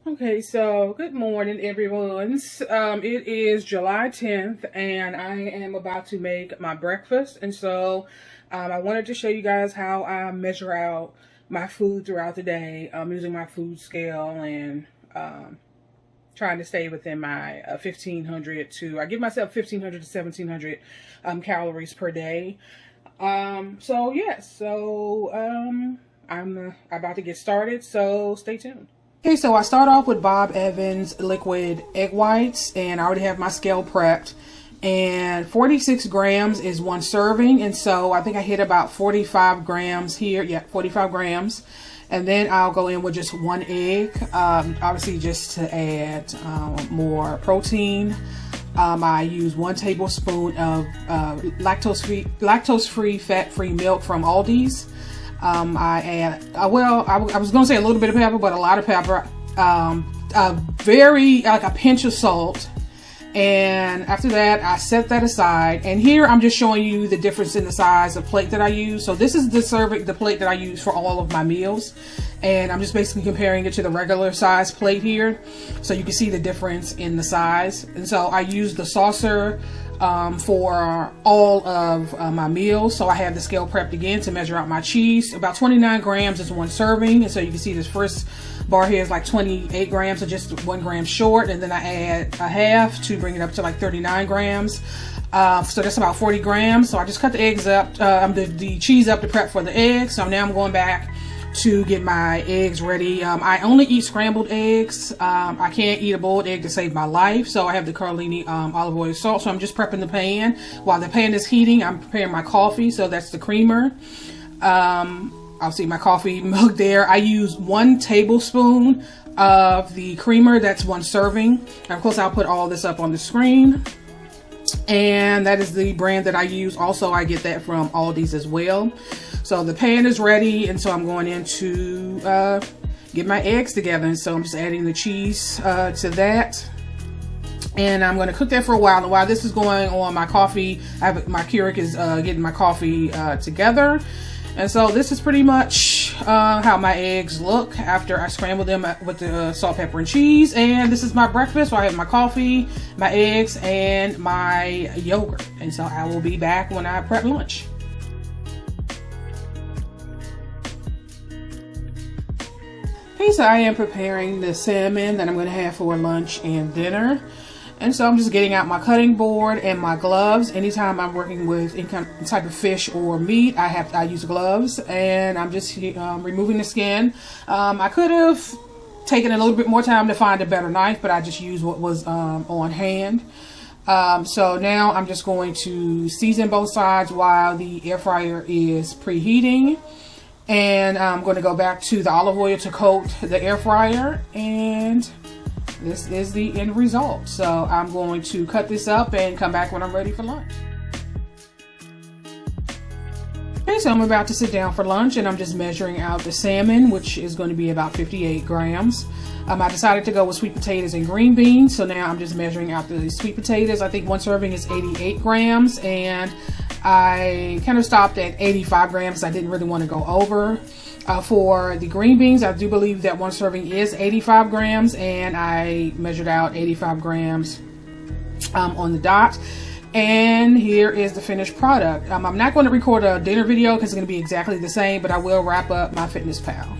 Okay, so good morning, everyone. It is July 10th, and I am about to make my breakfast. And so I wanted to show you guys how I measure out my food throughout the day using my food scale and trying to stay within my 1,500 to, I give myself 1,500 to 1,700 calories per day. I'm about to get started, so stay tuned. Okay, so I start off with Bob Evans liquid egg whites, and I already have my scale prepped. And 46 grams is one serving, and so I think I hit about 45 grams here. Yeah, 45 grams. And then I'll go in with just one egg, obviously just to add more protein. I use 1 tablespoon of lactose-free, fat-free milk from Aldi's. I add, I was going to say a little bit of pepper, but a lot of pepper, like a pinch of salt. And after that, I set that aside. And here I'm just showing you the difference in the size of plate that I use. So this is the plate that I use for all of my meals. And I'm just basically comparing it to the regular size plate here. So you can see the difference in the size. And so I use the saucer for all of my meals. So I have the scale prepped again to measure out my cheese. About 29 grams is one serving. And so you can see this first bar here is like 28 grams, so just 1 gram short. And then I add a half to bring it up to like 39 grams. So that's about 40 grams. So I just cut the eggs up, the cheese up to prep for the eggs. So now I'm going back to get my eggs ready. I only eat scrambled eggs. I can't eat a boiled egg to save my life. So I have the Carlini olive oil salt. So I'm just prepping the pan. While the pan is heating, I'm preparing my coffee. So that's the creamer. I'll see my coffee mug there. I use 1 tablespoon of the creamer. That's 1 serving. And of course, I'll put all this up on the screen. And that is the brand that I use. Also, I get that from Aldi's as well. So the pan is ready, and so I'm going in to get my eggs together. And so I'm just adding the cheese to that. And I'm going to cook that for a while. And while this is going on, my coffee, my Keurig is getting my coffee together. And so this is pretty much how my eggs look after I scramble them with the salt, pepper, and cheese. And this is my breakfast. So I have my coffee, my eggs, and my yogurt. And so I will be back when I prep lunch. Okay, so I am preparing the salmon that I'm going to have for lunch and dinner. And so I'm just getting out my cutting board and my gloves. Anytime I'm working with any kind of type of fish or meat, I use gloves, and I'm just removing the skin. I could have taken a little bit more time to find a better knife, but I just used what was on hand. So now I'm just going to season both sides while the air fryer is preheating. And I'm going to go back to the olive oil to coat the air fryer, and this is the end result. So I'm going to cut this up and come back when I'm ready for lunch. Okay, so I'm about to sit down for lunch, and I'm just measuring out the salmon, which is going to be about 58 grams. I decided to go with sweet potatoes and green beans. So now I'm just measuring out the sweet potatoes. I think one serving is 88 grams, and I kind of stopped at 85 grams. I didn't really want to go over. For the green beans, I do believe that one serving is 85 grams, and I measured out 85 grams on the dot. And here is the finished product. I'm not going to record a dinner video because it's going to be exactly the same, but I will wrap up my Fitness Pal.